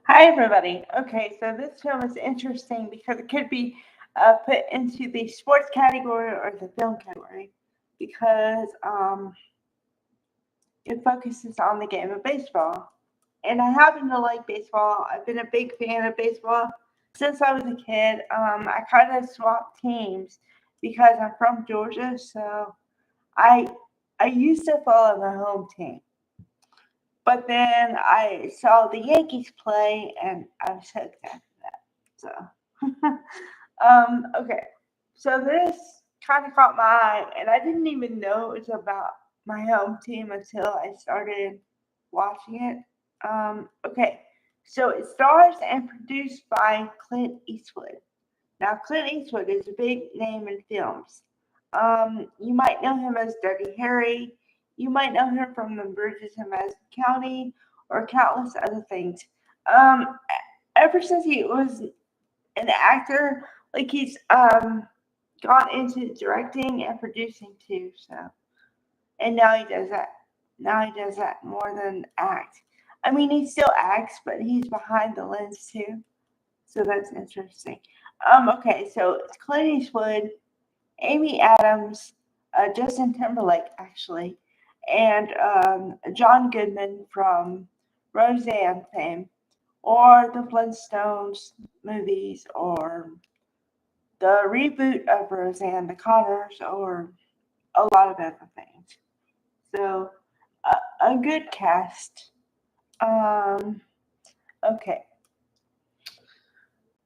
Hi, everybody. Okay, so this film is interesting because it could be put into the sports category or the film category because it focuses on the game of baseball. And I happen to like baseball. I've been a big fan of baseball since I was a kid. I kind of swapped teams because I'm from Georgia, so I I used to follow my home team. But then I saw the Yankees play, and I was hooked after that. So, okay. So this kind of caught my eye, and I didn't even know it was about my home team until I started watching it. Okay. So it stars and produced by Clint Eastwood. Now, Clint Eastwood is a big name in films. You might know him as Dirty Harry. You might know him from The Bridges in Madison County or countless other things. Um, ever since he was an actor, like he's gone into directing and producing too. So, and now he does that. Now he does that more than act. I mean, he still acts, but he's behind the lens too. So that's interesting. Okay, so it's Clint Eastwood, Amy Adams, Justin Timberlake actually, and John Goodman from Roseanne fame, or the Flintstones movies, or the reboot of Roseanne, the Connors, or a lot of other things. So a good cast. Um, okay.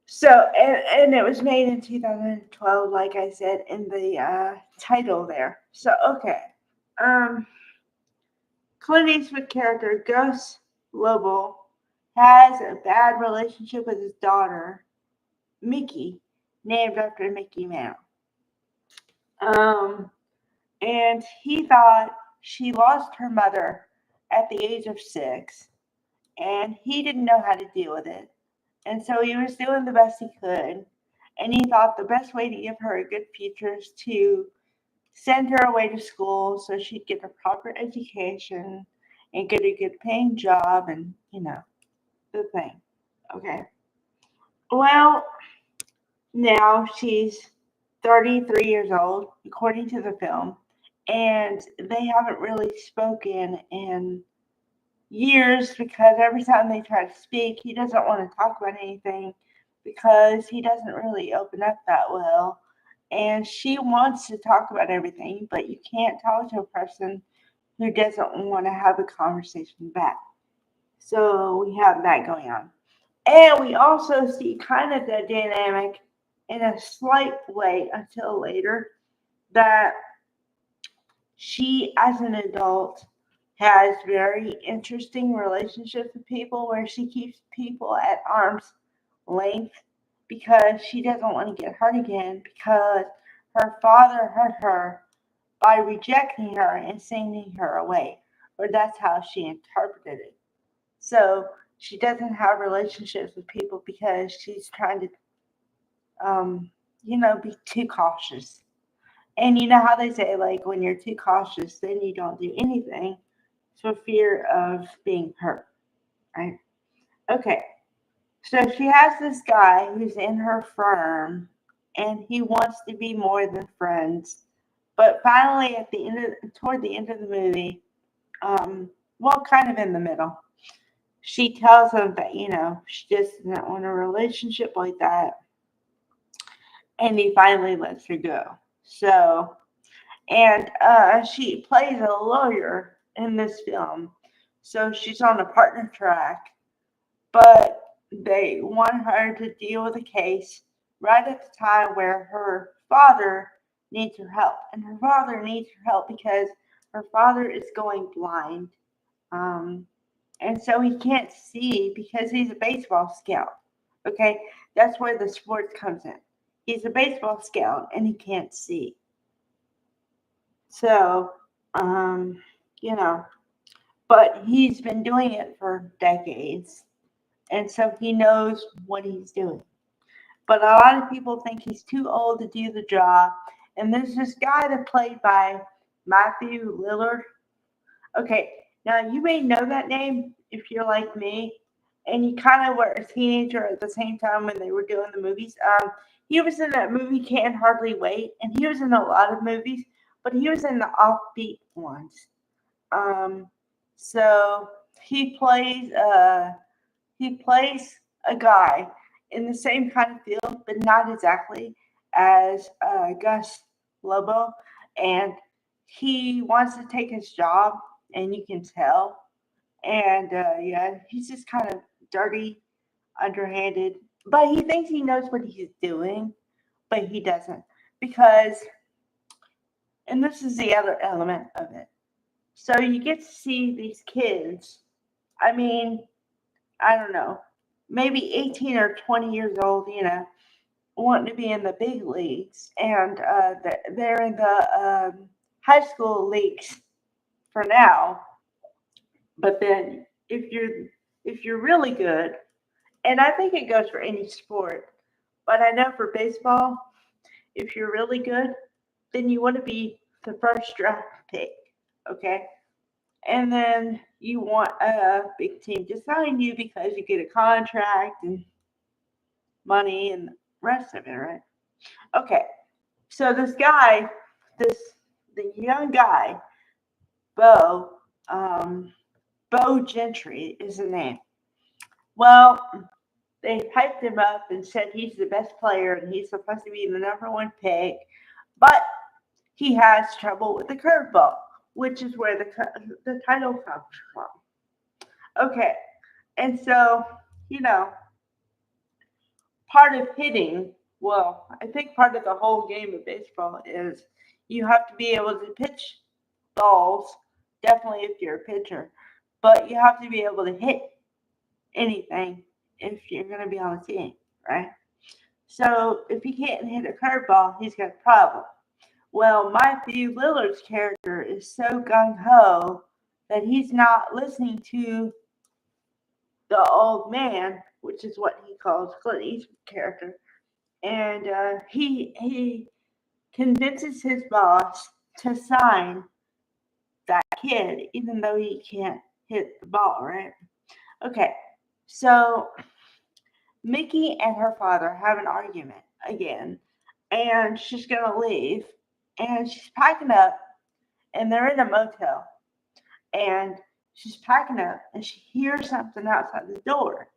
So, and it was made in 2012, like I said in the title there. So, okay. Um, Clint Eastwood character Gus Lobo has a bad relationship with his daughter, Mickey, named after Mickey Mouse. Um, and he thought she lost her mother at the age of 6, and he didn't know how to deal with it. And so he was doing the best he could. And he thought the best way to give her a good future is to send her away to school so she'd get a proper education and get a good paying job and, the thing. Okay. Well, now she's 33 years old, according to the film, and they haven't really spoken in years because every time they try to speak, he doesn't want to talk about anything because he doesn't really open up that well. And she wants to talk about everything, but you can't talk to a person who doesn't want to have a conversation back. So we have that going on. And we also see kind of the dynamic in a slight way until later that she, as an adult, has very interesting relationships with people where she keeps people at arm's length because she doesn't want to get hurt again because her father hurt her by rejecting her and sending her away, or that's how she interpreted it. So she doesn't have relationships with people because she's trying to, be too cautious. And you know how they say, like, when you're too cautious, then you don't do anything for fear of being hurt, right? Okay, so she has this guy who's in her firm, and he wants to be more than friends. But finally, toward the end of the movie, well, kind of in the middle, she tells him that she just doesn't want a relationship like that, and he finally lets her go. So, and she plays a lawyer in this film, so she's on a partner track, but they want her to deal with a case right at the time where her father needs her help. And her father needs her help because her father is going blind. Um, and so he can't see because he's a baseball scout. Okay, that's where the sports comes in. He's a baseball scout and he can't see. So, um, you know, but he's been doing it for decades. And so he knows what he's doing. But a lot of people think he's too old to do the job. And there's this guy that played by Matthew Lillard. Okay, now you may know that name if you're like me and you kind of were a teenager at the same time when they were doing the movies. He was in that movie Can't Hardly Wait, and he was in a lot of movies, but he was in the offbeat ones. Um, so he plays a guy in the same kind of field, but not exactly as Gus Lobo, and he wants to take his job, and you can tell. And yeah, he's just kind of dirty, underhanded, but he thinks he knows what he's doing, but he doesn't because, and this is the other element of it. So you get to see these kids. I mean, I don't know, maybe 18 or 20 years old, wanting to be in the big leagues, and they're in the high school leagues for now. But then if you're really good, and I think it goes for any sport, but I know for baseball, if you're really good, then you want to be the first draft pick, okay? And then you want a big team to sign you because you get a contract and money and the rest of it, right? Okay, so this guy, this the young guy, Bo, um, Bo Gentry is the name. Well, they hyped him up and said he's the best player and he's supposed to be the number one pick, but he has trouble with the curveball, which is where the title comes from. Okay, and so you know, part of hitting, well, I think part of the whole game of baseball is you have to be able to pitch balls, definitely if you're a pitcher, but you have to be able to hit anything if you're going to be on a team, right? So if he can't hit a curveball, he's got a problem. Well, Matthew Lillard's character is so gung ho that he's not listening to the old man, which is what he calls Clint Eastwood's character, and he convinces his boss to sign that kid, even though he can't hit the ball, right? Okay, so Mickey and her father have an argument again, and she's gonna leave, and she's packing up, and they're in a motel, and she's packing up, and she hears something outside the door.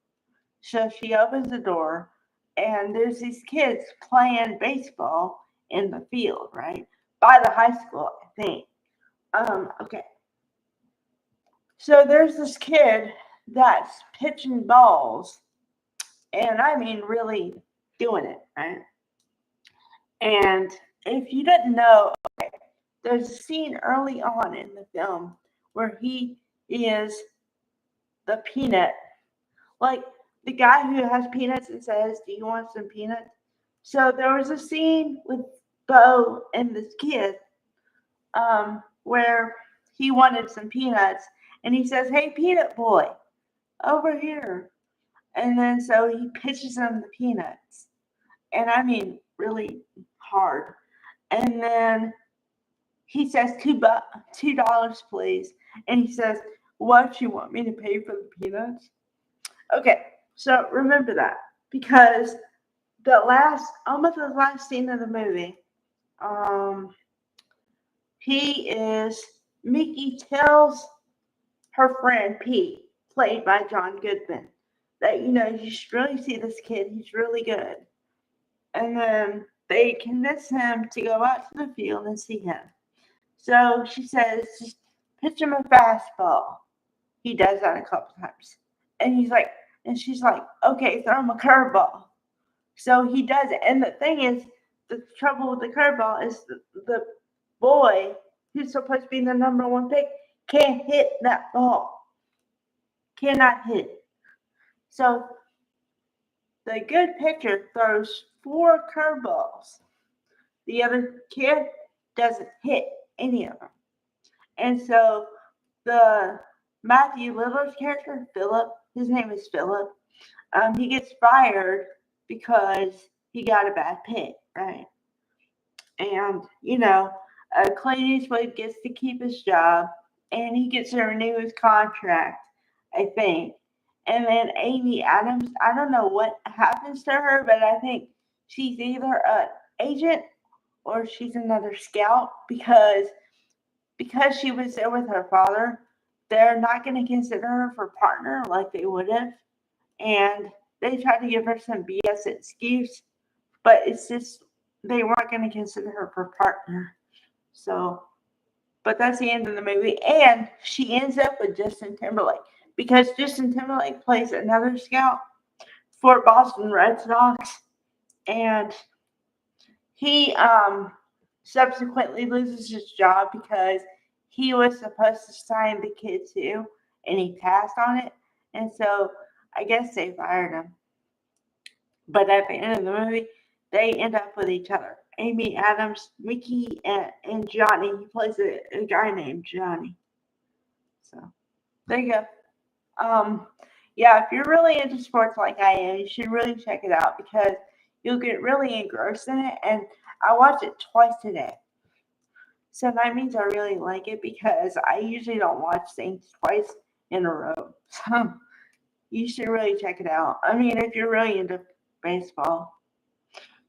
So she opens the door, and there's these kids playing baseball in the field, right? By the high school, I think. Okay. So there's this kid that's pitching balls, and I mean, really doing it, right? And if you didn't know, okay, there's a scene early on in the film where he is the peanut, like the guy who has peanuts and says, "Do you want some peanuts?" So there was a scene with Bo and this kid where he wanted some peanuts, and he says, "Hey, peanut boy, over here." And then so he pitches him the peanuts, and I mean really hard. And then he says $2, please, and he says, "What, you want me to pay for the peanuts?" Okay, so remember that because almost the last scene of the movie, um, Mickey tells her friend Pete, played by John Goodman, that you should really see this kid. He's really good. And then they convince him to go out to the field and see him. So she says, just pitch him a fastball. He does that a couple times. And she's like, okay, throw him a curveball. So he does it. And the thing is, the trouble with the curveball is the boy who's supposed to be the number one pick can't hit that ball. Cannot hit it. So the good pitcher throws 4 curveballs. The other kid doesn't hit any of them. And so the Matthew Lillard's character, Philip, his name is Philip, he gets fired because he got a bad pick, right? And, Clint Eastwood gets to keep his job, and he gets to renew his contract, I think. And then Amy Adams, I don't know what happens to her, but I think she's either an agent or she's another scout because she was there with her father. They're not going to consider her for partner like they would have, and they tried to give her some BS excuse, but it's just they weren't going to consider her for partner. So, but that's the end of the movie, and she ends up with Justin Timberlake because Justin Timberlake plays another scout for Boston Red Sox, and he subsequently loses his job because he was supposed to sign the kid too, and he passed on it, and so I guess they fired him. But at the end of the movie, they end up with each other. Amy Adams, Mickey, and Johnny. He plays a guy named Johnny. So there you go. Yeah, if you're really into sports like I am, you should really check it out because you'll get really engrossed in it. And I watched it twice today. So that means I really like it because I usually don't watch things twice in a row. So you should really check it out. I mean, if you're really into baseball.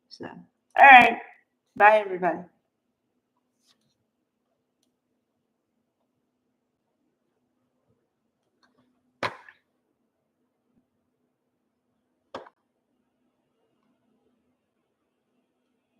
So, all right. Bye, everybody.